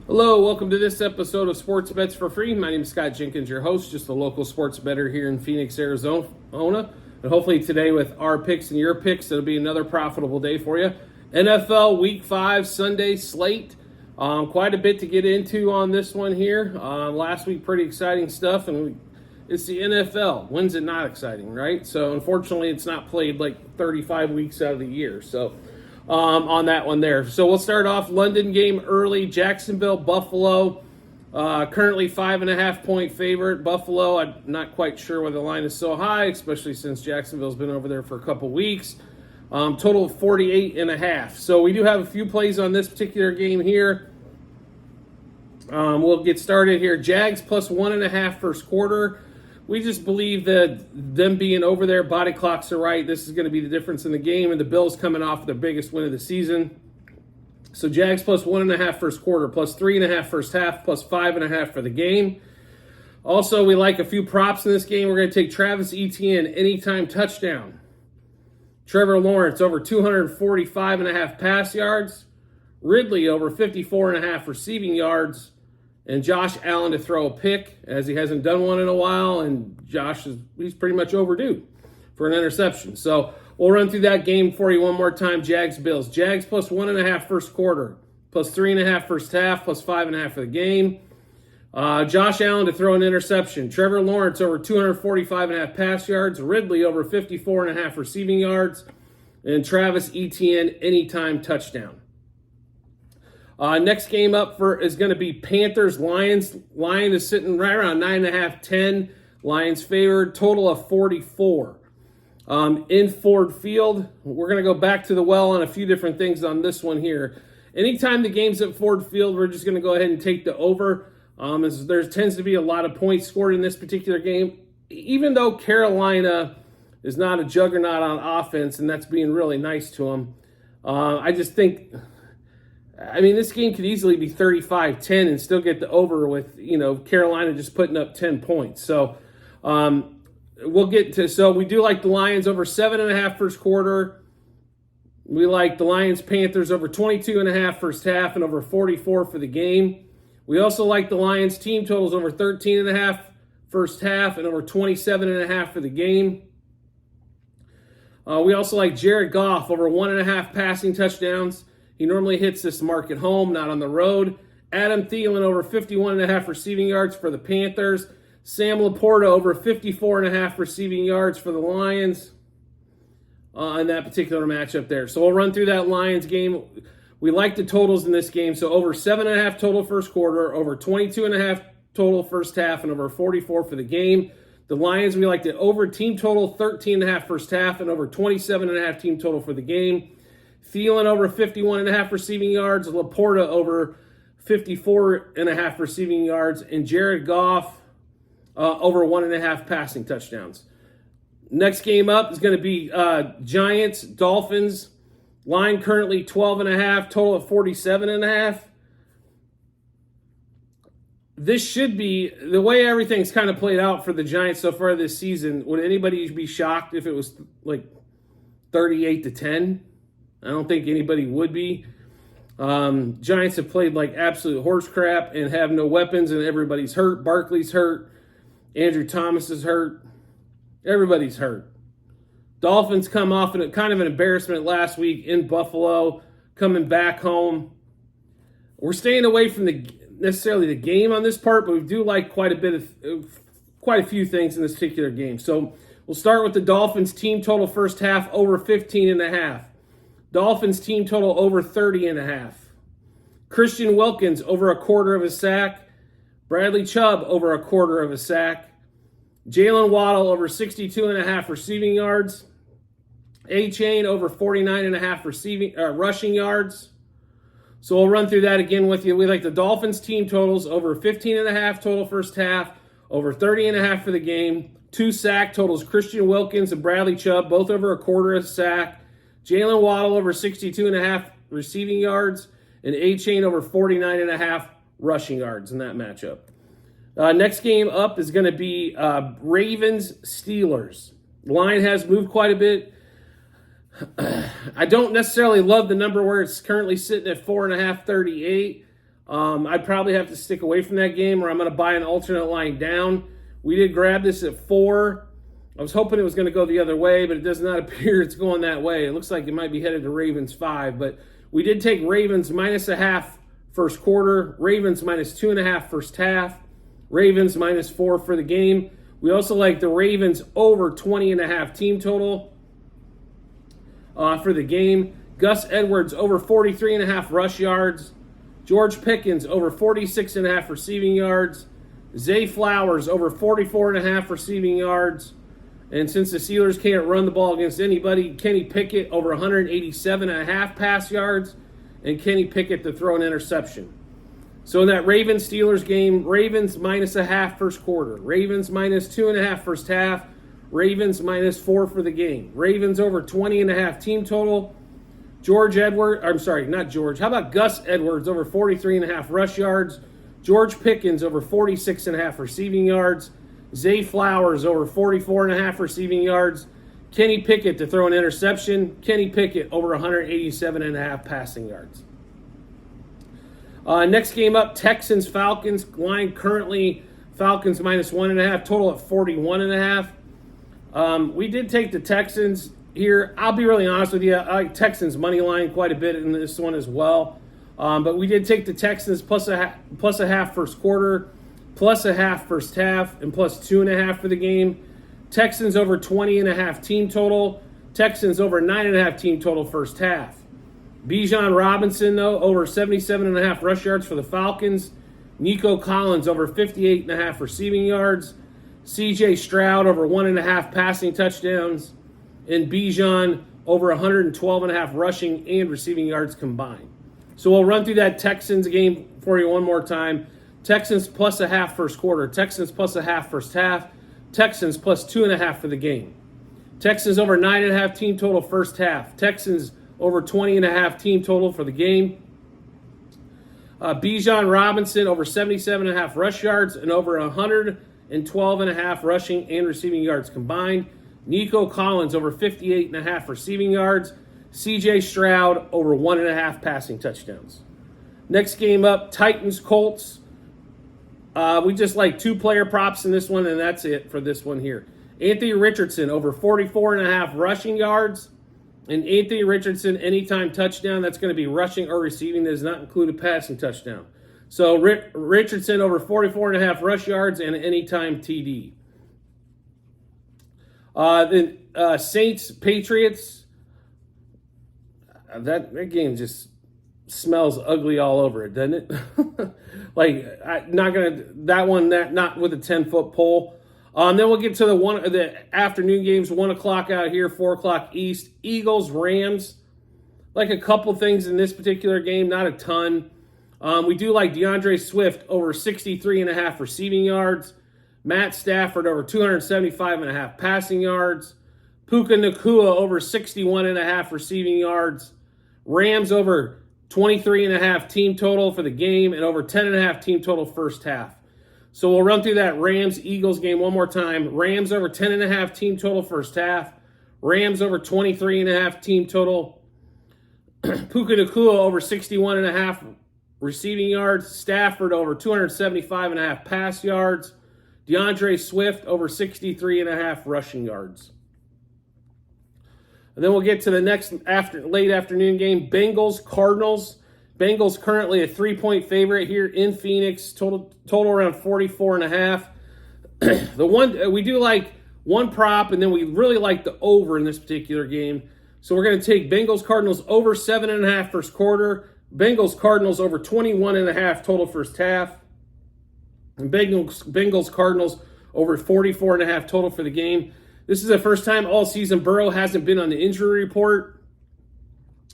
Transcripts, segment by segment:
Hello, welcome to this episode of Sports Bets for Free. My name is Scott Jenkins, your host, just a local sports bettor here in Phoenix, Arizona. And hopefully today with our picks and your picks, it'll be another profitable day for you. NFL Week 5 Sunday slate. Quite a bit to get into on this one here. Last week, pretty exciting stuff, and it's the NFL. When's it not exciting, right? So unfortunately, it's not played like 35 weeks out of the year. So on that one there. So we'll start off London game early. Jacksonville, Buffalo. Currently 5.5 point favorite. Buffalo, I'm not quite sure why the line is so high, especially since Jacksonville's been over there for a couple weeks. Total of 48.5. So we do have a few plays on this particular game here. We'll get started here. Jags plus 1.5 first quarter. We just believe that them being over there, body clocks are right. This is going to be the difference in the game, and the Bills coming off their biggest win of the season. So Jags plus 1.5 first quarter, plus 3.5 first half, plus 5.5 for the game. Also, we like a few props in this game. We're going to take Travis Etienne anytime touchdown. Trevor Lawrence over 245.5 pass yards. Ridley over 54.5 receiving yards. And Josh Allen to throw a pick, as he hasn't done one in a while, and he's pretty much overdue for an interception. So we'll run through that game for you one more time. Jags Bills. Jags plus 1.5 first quarter, plus 3.5 first half, plus 5.5 for the game. Josh Allen to throw an interception. Trevor Lawrence over 245.5 pass yards. Ridley over 54.5 receiving yards. And Travis Etienne anytime touchdown. Next game up is going to be Panthers-Lions. Lion is sitting right around 9.5, 10. Lions favored, total of 44. In Ford Field, we're going to go back to the well on a few different things on this one here. Anytime the game's at Ford Field, we're just going to go ahead and take the over. As there tends to be a lot of points scored in this particular game. Even though Carolina is not a juggernaut on offense, and that's being really nice to them, I just think... this game could easily be 35-10 and still get the over with, Carolina just putting up 10 points. So we'll get to, so we do like the Lions over 7.5 first quarter. We like the Lions-Panthers over 22.5 first half and over 44 for the game. We also like the Lions team totals over 13.5 first half and over 27.5 for the game. We also like Jared Goff over 1.5 passing touchdowns. He normally hits this mark at home, not on the road. Adam Thielen over 51.5 receiving yards for the Panthers. Sam Laporta over 54.5 receiving yards for the Lions in that particular matchup there. So we'll run through that Lions game. We like the totals in this game. So over 7.5 total first quarter, over 22.5 total first half, and over 44 for the game. The Lions, we like the over team total 13.5 first half and over 27.5 team total for the game. Thielen over 51.5 receiving yards. Laporta over 54.5 receiving yards. And Jared Goff over 1.5 passing touchdowns. Next game up is going to be Giants, Dolphins. Line currently 12.5, total of 47.5. This should be, the way everything's kind of played out for the Giants so far this season, would anybody be shocked if it was like 38-10? I don't think anybody would be. Giants have played like absolute horse crap and have no weapons, and everybody's hurt. Barkley's hurt. Andrew Thomas is hurt. Everybody's hurt. Dolphins come off in kind of an embarrassment last week in Buffalo, coming back home. We're staying away from necessarily the game on this part, but we do like quite a few things in this particular game. So we'll start with the Dolphins team total first half over 15.5. Dolphins team total over 30.5. Christian Wilkins over a quarter of a sack. Bradley Chubb over a quarter of a sack. Jalen Waddle over 62.5 receiving yards. A-Chain over 49.5 rushing yards. So we'll run through that again with you. We like the Dolphins team totals over 15.5 total first half, over 30.5 for the game. 2 sack totals, Christian Wilkins and Bradley Chubb, both over a quarter of a sack. Jalen Waddle over 62.5 receiving yards, and A-Chain over 49.5 rushing yards in that matchup. Next game up is going to be Ravens-Steelers. Line has moved quite a bit. I don't necessarily love the number where it's currently sitting at 4.5, 38. I'd probably have to stick away from that game, or I'm going to buy an alternate line down. We did grab this at 4. I was hoping it was going to go the other way, but it does not appear it's going that way. It looks like it might be headed to Ravens 5, but we did take Ravens -0.5 first quarter, Ravens -2.5 first half, Ravens -4 for the game. We also like the Ravens over 20.5 team total for the game. Gus Edwards over 43.5 rush yards. George Pickens over 46.5 receiving yards. Zay Flowers over 44.5 receiving yards. And since the Steelers can't run the ball against anybody, Kenny Pickett over 187.5 pass yards, and Kenny Pickett to throw an interception. So in that Ravens-Steelers game, Ravens -0.5 first quarter, Ravens -2.5 first half, Ravens -4 for the game. Ravens over 20.5 team total. Gus Edwards over 43.5 rush yards. George Pickens over 46.5 receiving yards. Zay Flowers over 44.5 receiving yards. Kenny Pickett to throw an interception. Kenny Pickett over 187.5 passing yards. Next game up, Texans-Falcons. Line currently Falcons -1.5, total at 41.5. We did take the Texans here. I'll be really honest with you. I like Texans money line quite a bit in this one as well. But we did take the Texans plus a half first quarter, plus a half first half, and plus 2.5 for the game. Texans over 20.5 team total. Texans over 9.5 team total first half. Bijan Robinson, though, over 77.5 rush yards for the Falcons. Nico Collins over 58.5 receiving yards. C.J. Stroud over 1.5 passing touchdowns. And Bijan over 112.5 rushing and receiving yards combined. So we'll run through that Texans game for you one more time. Texans plus a half first quarter. Texans plus a half first half. Texans plus 2.5 for the game. Texans over 9.5 team total first half. Texans over 20.5 team total for the game. Bijan Robinson over 77.5 rush yards and over 112.5 rushing and receiving yards combined. Nico Collins over 58.5 receiving yards. C.J. Stroud over 1.5 passing touchdowns. Next game up, Titans-Colts. We just like 2 player props in this one, and that's it for this one here. Anthony Richardson over 44.5 rushing yards. And Anthony Richardson, anytime touchdown, that's going to be rushing or receiving. That does not include a passing touchdown. So Richardson over 44.5 rush yards and an anytime TD. Then Saints-Patriots. That game just smells ugly all over it, doesn't it? Not with a 10-foot pole. Then we'll get to the afternoon games, 1 o'clock out here, 4 o'clock East. Eagles, Rams. Like a couple things in this particular game, not a ton. We do like DeAndre Swift over 63.5 receiving yards. Matt Stafford over 275.5 passing yards. Puka Nacua over 61.5 receiving yards. Rams over 23.5 team total for the game and over 10.5 team total first half. So we'll run through that Rams-Eagles game one more time. Rams over 10.5 team total first half. Rams over 23.5 team total. Puka Nacua over 61.5 receiving yards. Stafford over 275.5 pass yards. DeAndre Swift over 63.5 rushing yards. And then we'll get to the next late afternoon game, Bengals-Cardinals. Bengals currently a 3-point favorite here in Phoenix, total around 44.5. We do like one prop, and then we really like the over in this particular game. So we're going to take Bengals-Cardinals over 7.5 first quarter, Bengals-Cardinals over 21.5 total first half, and Bengals-Cardinals over 44.5 total for the game. This is the first time all season Burrow hasn't been on the injury report,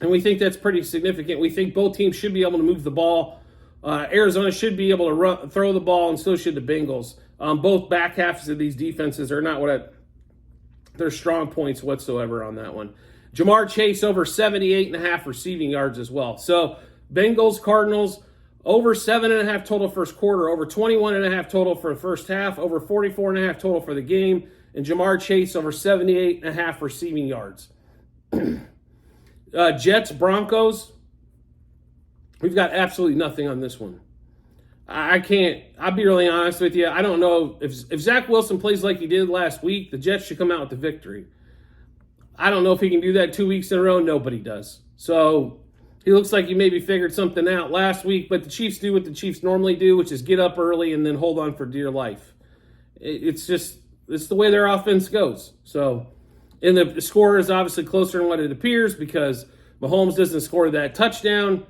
and we think that's pretty significant. We think both teams should be able to move the ball. Arizona should be able to throw the ball, and so should the Bengals. Both back halves of these defenses are not their strong points whatsoever on that one. Jamar Chase over 78.5 receiving yards as well. So Bengals, Cardinals, over 7.5 total first quarter, over 21.5 total for the first half, over 44.5 total for the game, and Jamar Chase over 78.5 receiving yards. Jets, Broncos. We've got absolutely nothing on this one. I can't. I'll be really honest with you. I don't know if Zach Wilson plays like he did last week, the Jets should come out with the victory. I don't know if he can do that 2 weeks in a row. Nobody does. So he looks like he maybe figured something out last week, but the Chiefs do what the Chiefs normally do, which is get up early and then hold on for dear life. It's the way their offense goes. So, and the score is obviously closer than what it appears because Mahomes doesn't score that touchdown,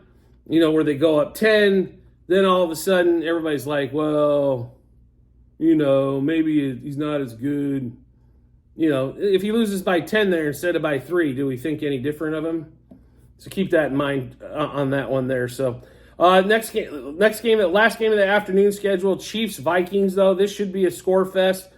where they go up 10. Then all of a sudden, everybody's like, well, maybe he's not as good. If he loses by 10 there instead of by 3, do we think any different of him? So keep that in mind on that one there. So last game of the afternoon schedule, Chiefs-Vikings, though. This should be a score fest.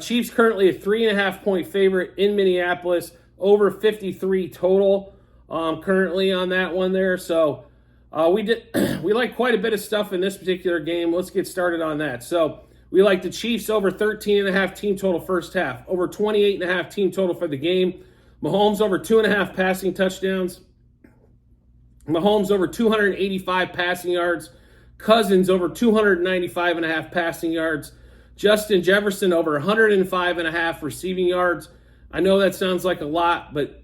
Chiefs currently a 3.5-point favorite in Minneapolis, over 53 total currently on that one there. So we like quite a bit of stuff in this particular game. Let's get started on that. So we like the Chiefs over 13.5 team total first half, over 28.5 team total for the game. Mahomes over 2.5 passing touchdowns. Mahomes over 285 passing yards. Cousins over 295.5 passing yards. Justin Jefferson over 105.5 receiving yards. I know that sounds like a lot, but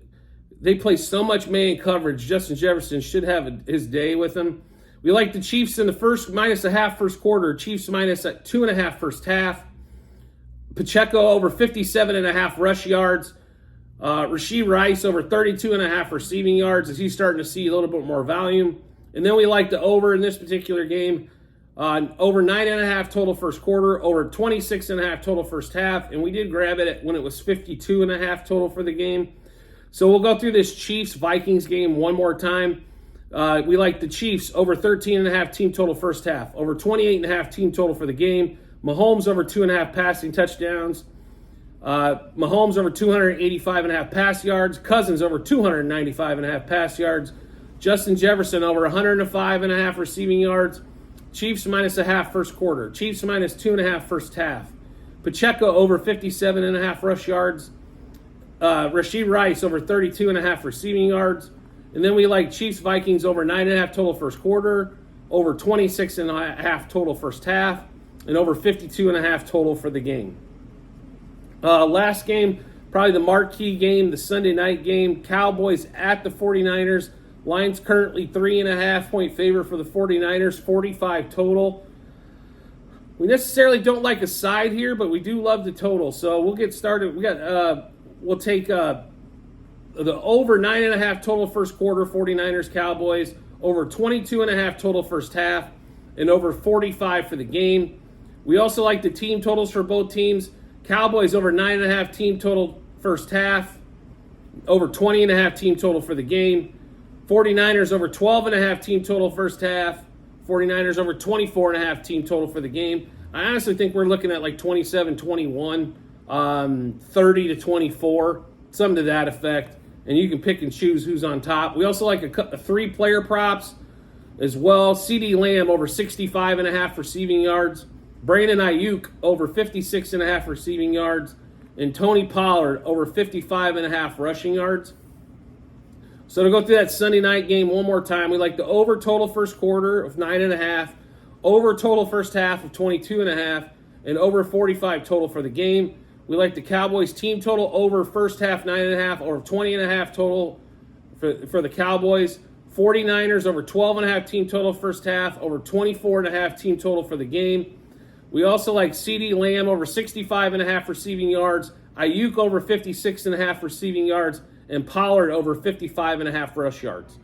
they play so much man coverage. Justin Jefferson should have his day with them. We like the Chiefs in the first -0.5 first quarter. Chiefs -2.5 first half. Pacheco over 57.5 rush yards. Rashee Rice over 32.5 receiving yards as he's starting to see a little bit more volume. And then we like the over in this particular game. Over 9.5 total first quarter, over 26.5 total first half. And we did grab it when it was 52.5 total for the game. So we'll go through this Chiefs-Vikings game one more time. We like the Chiefs over 13.5 team total first half, over 28.5 team total for the game. Mahomes over 2.5 passing touchdowns. Mahomes over 285.5 pass yards. Cousins over 295.5 pass yards. Justin Jefferson over 105.5 receiving yards. Chiefs -0.5 first quarter. Chiefs -2.5 first half. Pacheco over 57.5 rush yards. Rashee Rice over 32.5 receiving yards. And then we like Chiefs-Vikings over 9.5 total first quarter, over 26.5 total first half, and over 52.5 total for the game. Last game, probably the marquee game, the Sunday night game, Cowboys at the 49ers. Line's currently 3.5-point favorite for the 49ers, 45 total. We necessarily don't like a side here, but we do love the total. So we'll get started. We'll take the over 9.5 total first quarter, 49ers Cowboys, over 22.5 total first half, and over 45 for the game. We also like the team totals for both teams. Cowboys over 9.5 team total first half, over 20.5 team total for the game. 49ers over 12.5 team total first half. 49ers over 24.5 team total for the game. I honestly think we're looking at like 27-21, 30-24, something to that effect. And you can pick and choose who's on top. We also like a 3-player props as well. CeeDee Lamb over 65.5 receiving yards. Brandon Ayuk over 56.5 receiving yards. And Tony Pollard over 55.5 rushing yards. So to go through that Sunday night game one more time, we like the over total first quarter of 9.5, over total first half of 22.5, and over 45 total for the game. We like the Cowboys team total over first half 9.5, over 20.5 total for the Cowboys. 49ers over 12.5 team total first half, over 24.5 team total for the game. We also like CeeDee Lamb over 65.5 receiving yards, Ayuk over 56.5 receiving yards, and Pollard over 55.5 rush yards.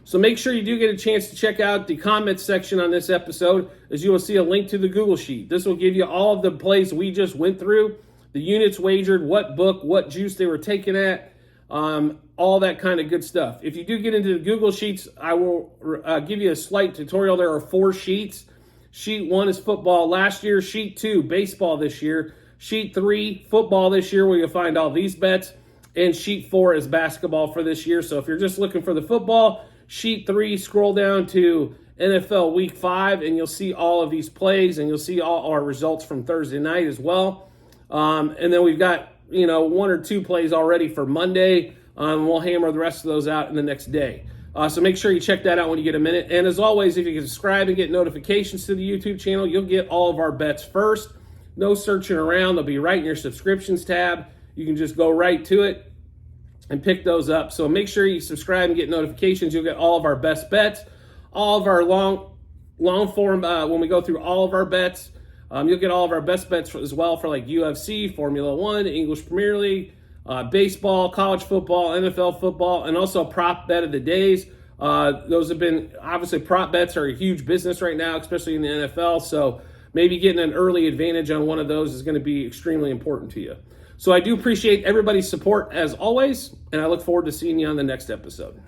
So make sure you do get a chance to check out the comments section on this episode, as you will see a link to the Google Sheet. This will give you all of the plays we just went through, the units wagered, what book, what juice they were taken at, all that kind of good stuff. If you do get into the Google Sheets, I will give you a slight tutorial. There are 4 sheets. Sheet 1 is football last year. Sheet 2, baseball this year. Sheet 3, football this year, where you'll find all these bets. And Sheet 4 is basketball for this year. So if you're just looking for the football, Sheet 3, scroll down to NFL Week 5, and you'll see all of these plays, and you'll see all our results from Thursday night as well. And then we've got 1 or 2 plays already for Monday. We'll hammer the rest of those out in the next day. So make sure you check that out when you get a minute. And as always, if you can subscribe and get notifications to the YouTube channel, you'll get all of our bets first. No searching around. They'll be right in your subscriptions tab. You can just go right to it and pick those up. So make sure you subscribe and get notifications. You'll get all of our best bets, all of our long form, when we go through all of our bets. You'll get all of our best bets as well for like UFC, Formula One, English Premier League, baseball, college football, NFL football, and also prop bet of the days. Those have been, obviously prop bets are a huge business right now, especially in the NFL. So maybe getting an early advantage on one of those is going to be extremely important to you. So I do appreciate everybody's support as always, and I look forward to seeing you on the next episode.